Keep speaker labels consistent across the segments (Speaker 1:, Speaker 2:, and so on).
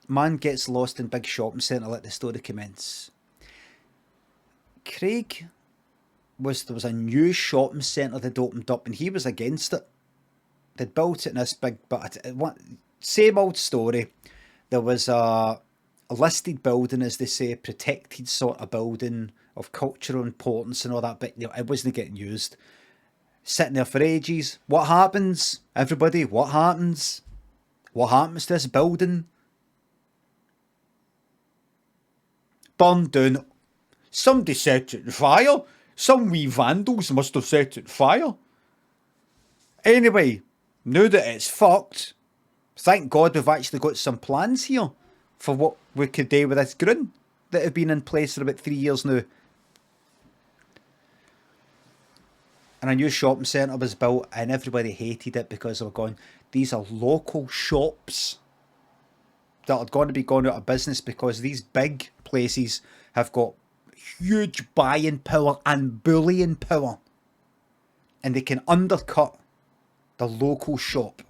Speaker 1: Man gets lost in big shopping centre, let the story commence. Craig there was a new shopping centre that opened up and he was against it. They'd built it in this big, but same old story. There was a listed building, as they say, protected sort of building of cultural importance and all that, but it wasn't getting used. Sitting there for ages. What happens, everybody? What happens? What happens to this building? Burned down. Somebody set it on fire. Some wee vandals must have set it on fire. Anyway, now that it's fucked, thank God we've actually got some plans here for what we could do with this ground that have been in place for about 3 years now. And a new shopping centre was built and everybody hated it because they were going, these are local shops that are going to be going out of business because these big places have got huge buying power and bullying power. And they can undercut the local shop.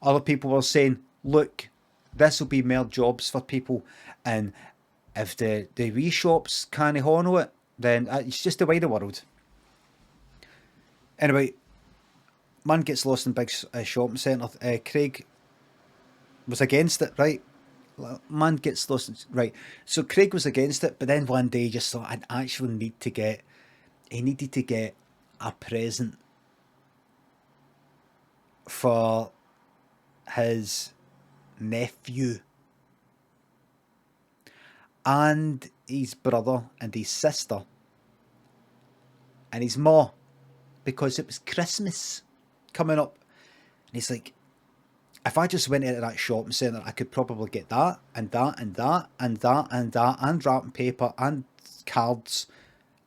Speaker 1: Other people were saying, look, this will be more jobs for people, and if the wee shops can't honour it, then it's just the way of the world. Anyway, man gets lost in big shopping centre. Craig was against it, right? Man gets lost, right? So Craig was against it, but then one day he just thought, I actually he needed to get a present for his nephew and his brother and his sister and his ma, because it was Christmas coming up. And he's like, if I just went into that shopping centre, I could probably get that and that and that and that and that and wrapping paper and cards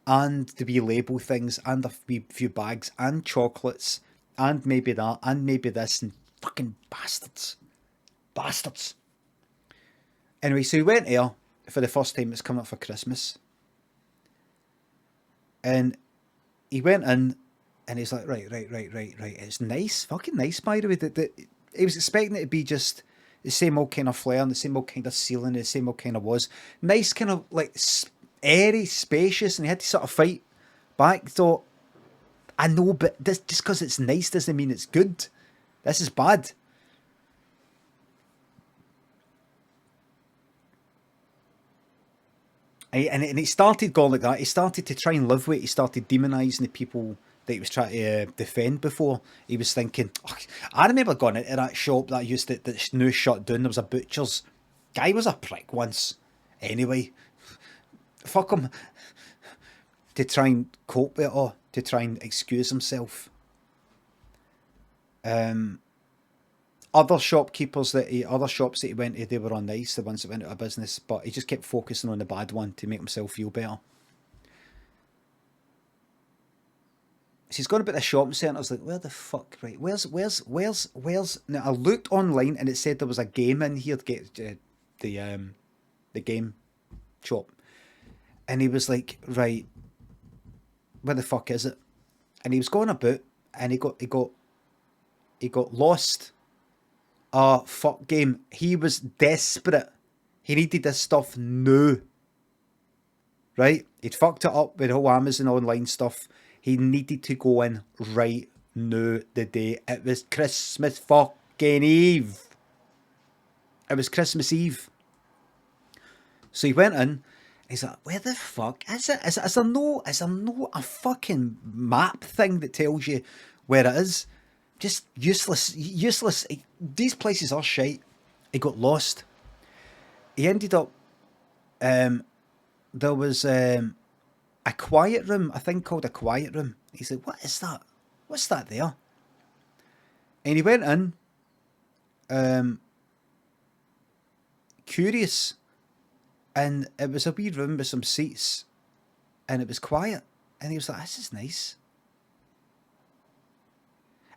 Speaker 1: and the wee label things and a few bags and chocolates and maybe that and maybe this, and fucking bastards. Anyway, so he went there for the first time. It's coming up for Christmas. And he went in and he's like, right. It's nice, fucking nice, by the way. He was expecting it to be just the same old kind of flare and the same old kind of ceiling, the same old kind of was. Nice, kind of like airy, spacious, and he had to sort of fight back. Thought, I know, but this, just because it's nice doesn't mean it's good. This is bad. And he started going like that. He started to try and live with it. He started demonising the people that he was trying to defend before. He was thinking, oh, I remember going into that shop that's now shut down. There was a butcher's. Guy was a prick once. Anyway, fuck him. To try and cope with it all. To try and excuse himself. Other shops that he went to, they were on nice, the ones that went out of business, but he just kept focusing on the bad one to make himself feel better. So he's gone about the shopping centre. I was like, where the fuck, right? Where's? Now I looked online and it said there was a game in here to get the game shop, and he was like, right, where the fuck is it? And he was going about, and he got lost. Fuck game. He was desperate. He needed this stuff now. Right? He'd fucked it up with the whole Amazon online stuff. He needed to go in right now, the day. It was Christmas fucking Eve. It was Christmas Eve. So he went in. He's like, where the fuck is it? Is there no a fucking map thing that tells you where it is? Just useless. These places are shite. He got lost. He ended up, there was a quiet room, a thing called a quiet room. He said, what is that? What's that there? And he went in, curious, and it was a wee room with some seats, and it was quiet. And he was like, this is nice.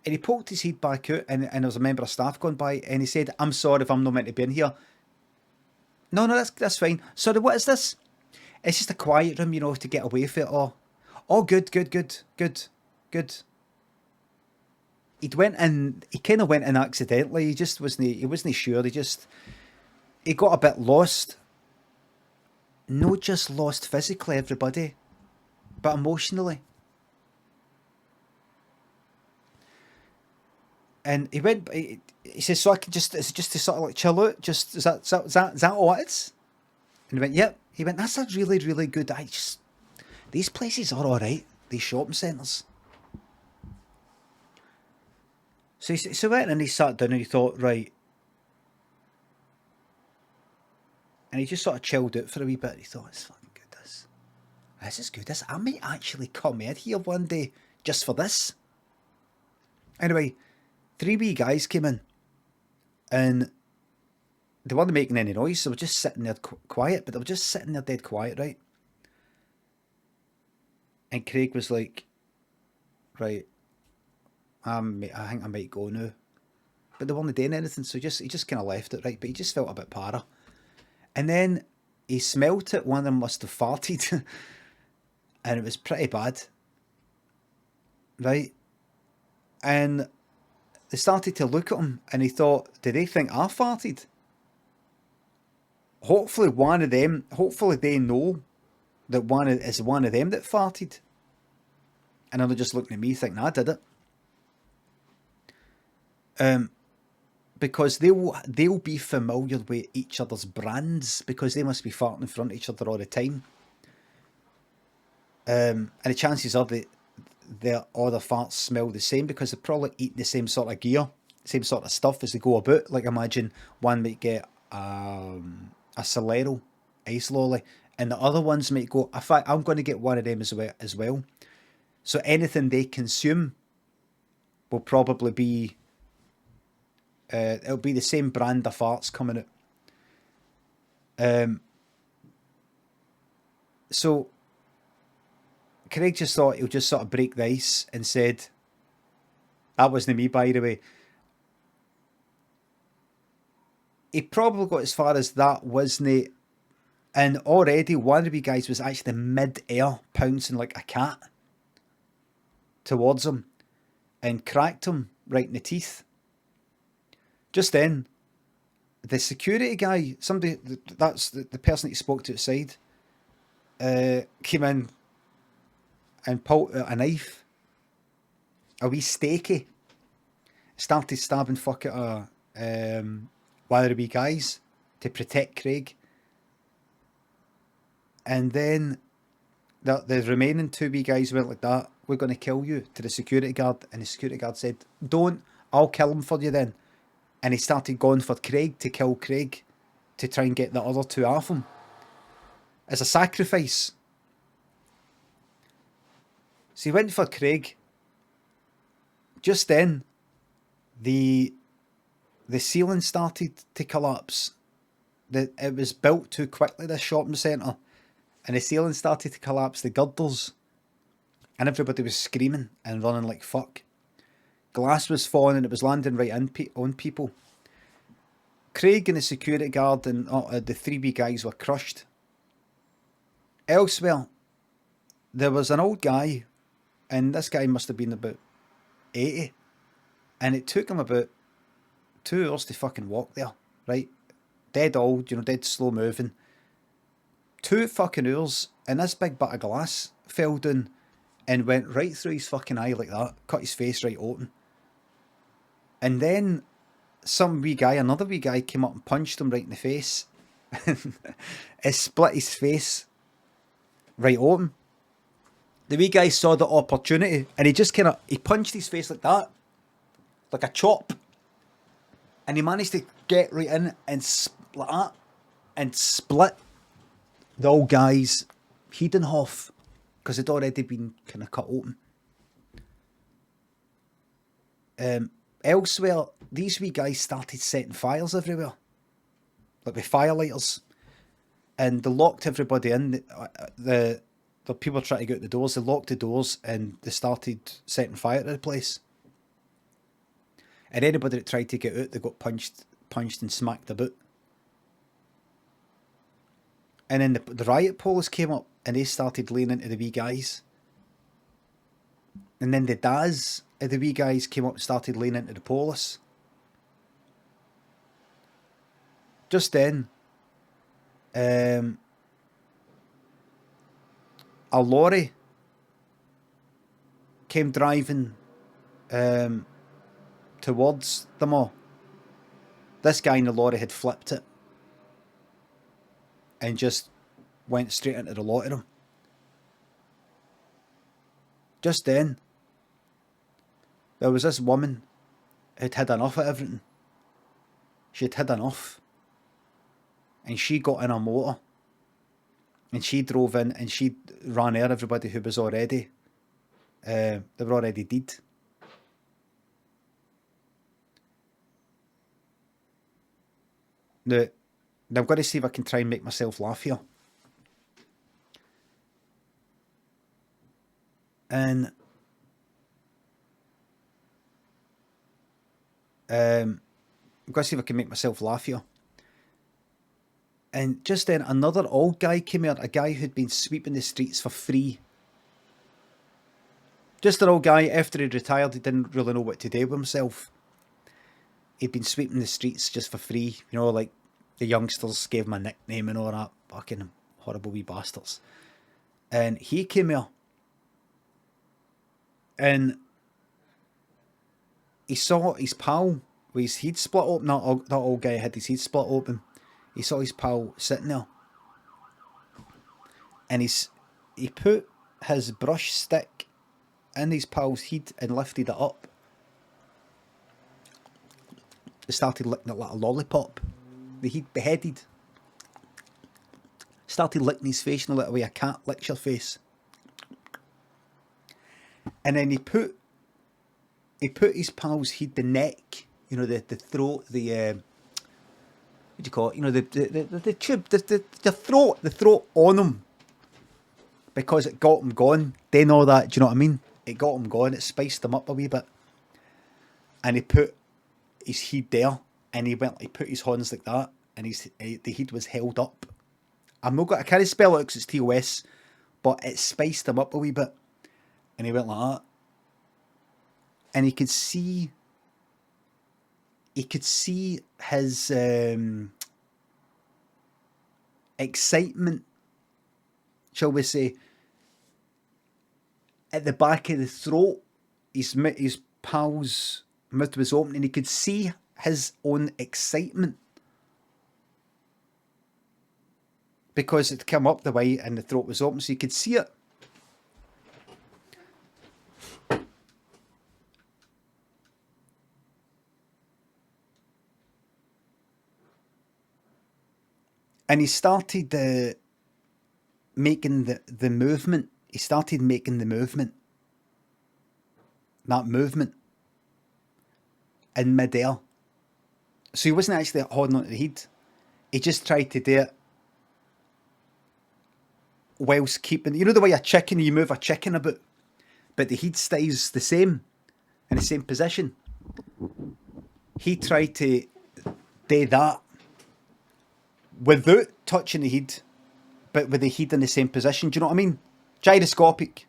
Speaker 1: And he poked his head back out, and there was a member of staff going by, and he said, I'm sorry if I'm not meant to be in here. No, that's fine. Sorry, what is this? It's just a quiet room, to get away from it all. Oh, good. He'd went in. He kind of went in accidentally. He just wasn't. He wasn't sure. He got a bit lost. Not just lost physically, everybody, but emotionally. And he went. He says, "So I can just is it just to sort of like chill out? Just is that all it is?" And he went, "Yep." He went, "That's a really really good. These places are all right. These shopping centres." So he went and he sat down and he thought, right. And he just sort of chilled out for a wee bit. He thought, it's fucking good, this. This is good. I might actually come in here one day just for this. Anyway, 3 wee guys came in. And they weren't making any noise. So they were just sitting there quiet. But they were just sitting there dead quiet, right? And Craig was like, right, I think I might go now. But they weren't doing anything. So he just kind of left it, right? But he just felt a bit para. And then he smelt it. One of them must have farted. And it was pretty bad. Right? And they started to look at him. And he thought, did they think I farted? Hopefully they know that one of them that farted. And they're just looking at me thinking, I did it. Because they'll be familiar with each other's brands because they must be farting in front of each other all the time. And the chances are that all their farts smell the same because they're probably eating the same sort of gear, same sort of stuff as they go about. Like imagine one might get a Solero ice lolly and the other ones might go, in fact, I'm going to get one of them as well. So anything they consume will probably be it'll be the same brand of farts coming out. So Craig just thought he'll just sort of break the ice and said, that wasn't me, by the way. He probably got as far as that, wasn't he? And already one of the guys was actually mid-air pouncing like a cat towards him and cracked him right in the teeth. Just then, the security guy, that's the person that he spoke to outside, came in and pulled out a knife, a wee steaky, started stabbing fuck at one of the wee guys to protect Craig. And then the remaining 2 wee guys went like that, we're going to kill you, to the security guard. And the security guard said, don't, I'll kill him for you then. And he started going for Craig to kill Craig to try and get the other 2 off him as a sacrifice. So he went for Craig. Just then, the ceiling started to collapse. It was built too quickly, this shopping centre. And the ceiling started to collapse, the girders. And everybody was screaming and running like fuck. Glass was falling and it was landing right on people. Craig and the security guard and the 3 wee guys were crushed. Elsewhere, there was an old guy, and this guy must have been about 80, and it took him about 2 hours to fucking walk there, right? Dead old, dead slow moving. 2 fucking hours, and this big bit of glass fell down and went right through his fucking eye like that, cut his face right open. And then another wee guy came up and punched him right in the face. It split his face right open. The wee guy saw the opportunity and he just he punched his face like that, like a chop. And he managed to get right in and like that, and split the old guy's head in half because it'd already been kind of cut open. Elsewhere, these wee guys started setting fires everywhere, like with firelighters, and they locked everybody in. The people trying to get out the doors. They locked the doors and they started setting fire to the place. And anybody that tried to get out, they got punched and smacked about. And then the riot police came up and they started laying into the wee guys. And then the Daz of the wee guys came up and started laying into the police. Just then, a lorry came driving towards them all. This guy in the lorry had flipped it and just went straight into the lot of them. Just then, there was this woman who'd had enough of everything. She'd had enough. And she got in a motor. And she drove in and she ran over everybody who was already, they were already dead. Now, I'm going to see if I can try and make myself laugh here. And I'm going to see if I can make myself laugh here. And just then, another old guy came out, a guy who'd been sweeping the streets for free. Just an old guy, after he retired, he didn't really know what to do with himself. He'd been sweeping the streets just for free. You know, like the youngsters gave him a nickname and all that. Fucking horrible wee bastards. And he came here. And he saw his pal with his head split open. That old guy had his head split open. He saw his pal sitting there. And he put his brush stick in his pal's head and lifted it up. He started licking it like a lollipop. The head beheaded. Started licking his face in the little way a cat licks your face. And then he put his pal's head, the neck, you know, the throat, the what do you call it? You know, the tube, the throat on him, because it got him going. Then all that, do you know what I mean? It got him going. It spiced him up a wee bit. And he put his head there, and he put his hands like that, and the head was held up. I can't spell it because it's TOS, but it spiced him up a wee bit. And he went like that. And he could see his excitement, shall we say, at the back of the throat. His pal's mouth was open, and he could see his own excitement. Because it came up the way and the throat was open, so you could see it. And he started making the movement. He started making the movement. That movement. In midair. So he wasn't actually holding onto the head. He just tried to do it whilst keeping... You know the way you move a chicken about? But the head stays the same. In the same position. He tried to do that without touching the head, but with the head in the same position. Do you know what I mean? Gyroscopic.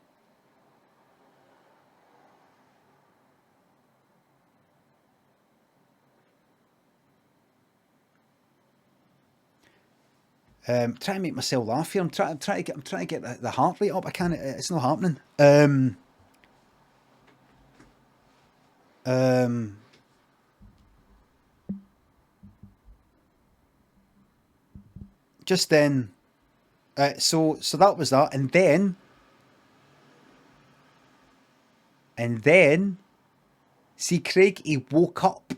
Speaker 1: Trying to make myself laugh here. I'm trying to get the heart rate up. I can't. It's not happening. Just then, so that was that, and then, see, Craig, he woke up.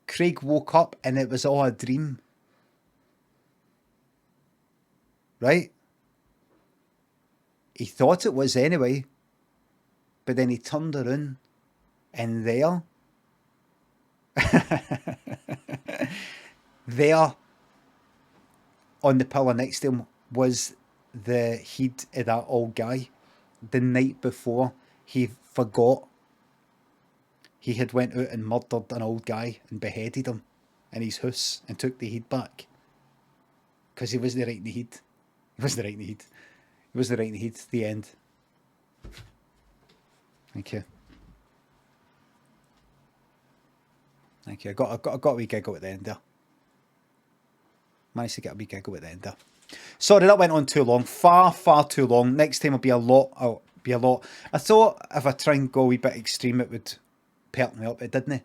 Speaker 1: Craig woke up, and it was all a dream, right? He thought it was anyway, but then he turned around, and there. There, on the pillow next to him, was the head of that old guy. The night before, he forgot he had went out and murdered an old guy and beheaded him in his house and took the head back. Because he wasn't right in the head. He wasn't right in the head. He wasn't right in the head. The end. Thank you. Thank you. I got a wee giggle at the end there. Managed to get a wee giggle at the end there. Sorry, that went on too long. Far, far too long. Next time will be a lot. I thought if I try and go a wee bit extreme, it would perk me up. It didn't.